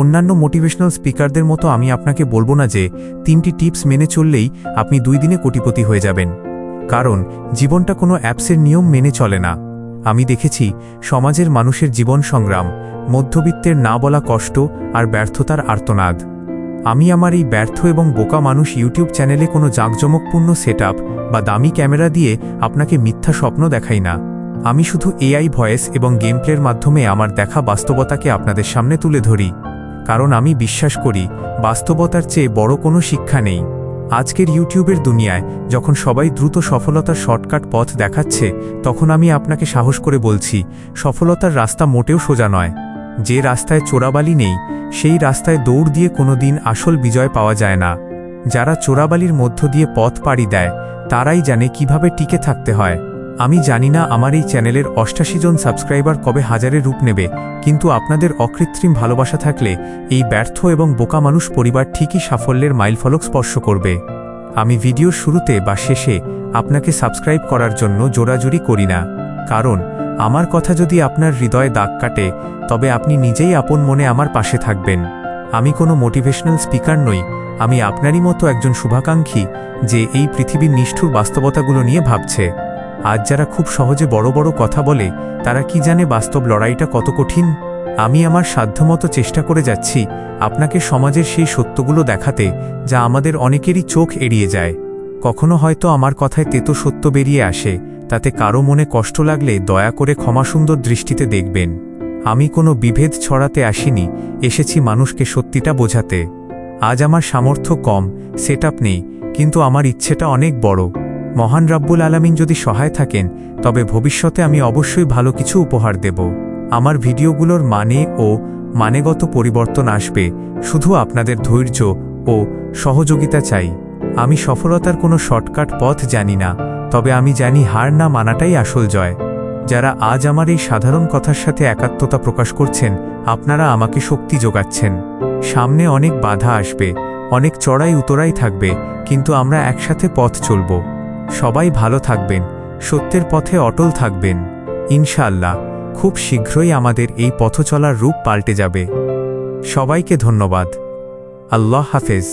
অন্যান্য মোটিভেশনাল স্পিকারদের মতো আমি আপনাকে বলবো না যে 3টি টিপস মেনে চললেই আপনি 2 দিনে কোটিপতি হয়ে যাবেন। কারণ জীবনটা কোনো অ্যাপসের নিয়ম মেনে চলে না। আমি দেখেছি সমাজের মানুষের জীবন সংগ্রাম, মধ্যবিত্তের না বলা কষ্ট আর ব্যর্থতার আর্তনাদ। আমি আমার এই ব্যর্থ এবং বোকা মানুষ ইউটিউব চ্যানেলে কোনো জাঁকজমকপূর্ণ সেটআপ বা দামি ক্যামেরা দিয়ে আপনাকে মিথ্যা স্বপ্ন দেখাই না। আমি শুধু এআই ভয়েস এবং গেমপ্লের মাধ্যমে আমার দেখা বাস্তবতাকে আপনাদের সামনে তুলে ধরি। কারণ আমি বিশ্বাস করি বাস্তবতার চেয়ে বড় কোনো শিক্ষা নেই। আজকের ইউটিউবের দুনিয়ায় যখন সবাই দ্রুত সফলতার শর্টকাট পথ দেখাচ্ছে, তখন আমি আপনাকে সাহস করে বলছি, সফলতার রাস্তা মোটেও সোজা নয়। যে রাস্তায় চোরাবালি নেই, সেই রাস্তায় দৌড় দিয়ে কোনো দিন আসল বিজয় পাওয়া যায় না। যারা চোরাবালির মধ্য দিয়ে পথ পাড়ি দেয়, তারাই জানে কিভাবে টিকে থাকতে হয়। আমি জানি না আমার এই চ্যানেলের 88 জন সাবস্ক্রাইবার কবে হাজারে রূপ নেবে, কিন্তু আপনাদের অকৃত্রিম ভালোবাসা থাকলে এই ব্যর্থ এবং বোকা মানুষ পরিবার ঠিকই সাফল্যের মাইলফলক স্পর্শ করবে। আমি ভিডিওর শুরুতে বা শেষে আপনাকে সাবস্ক্রাইব করার জন্য জোরাজুরি করি না, কারণ আমার কথা যদি আপনার হৃদয়ে দাগ কাটে, তবে আপনি নিজেই আপন মনে আমার পাশে থাকবেন। আমি কোনো মোটিভেশনাল স্পিকার নই, আমি আপনারই মতো একজন শুভাকাঙ্ক্ষী যে এই পৃথিবীর নিষ্ঠুর বাস্তবতাগুলো নিয়ে ভাবছে। আজ যারা খুব সহজে বড় বড় কথা বলে, তারা কি জানে বাস্তব লড়াইটা কত কঠিন? আমি আমার সাধ্যমতো চেষ্টা করে যাচ্ছি আপনাকে সমাজের সেই সত্যগুলো দেখাতে, যা আমাদের অনেকেরই চোখ এড়িয়ে যায়। কখনো হয়তো আমার কথায় তেতো সত্য বেরিয়ে আসে, তাতে কারো মনে কষ্ট লাগলে দয়া করে ক্ষমাসুন্দর দৃষ্টিতে দেখবেন। আমি কোনো বিভেদ ছড়াতে আসিনি, এসেছি মানুষকে সত্যিটা বোঝাতে। আজ আমার সামর্থ্য কম, সেটআপ নেই, কিন্তু আমার ইচ্ছেটা অনেক বড়। মহান রাব্বুল আলামিন যদি সহায় থাকেন, তবে ভবিষ্যতে আমি অবশ্যই ভালো কিছু উপহার দেব। আমার ভিডিওগুলোর মানে ও মানেগত পরিবর্তন আসবে, শুধু আপনাদের ধৈর্য ও সহযোগিতা চাই। আমি সফলতার কোনো শর্টকাট পথ জানি না, তবে আমি জানি হার না মানাটাই আসল জয়। যারা আজ আমার এই সাধারণ কথার সাথে একাত্মতা প্রকাশ করছেন, আপনারা আমাকে শক্তি যোগাচ্ছেন। সামনে অনেক বাধা আসবে, অনেক চড়াই উতরাই থাকবে, কিন্তু আমরা একসাথে পথ চলব। সবাই ভালো থাকবেন, সত্যের পথে অটল থাকবেন। ইনশাআল্লাহ খুব শীঘ্রই আমাদের এই পথ চলার রূপ পাল্টে যাবে। সবাইকে ধন্যবাদ। আল্লাহ হাফেজ।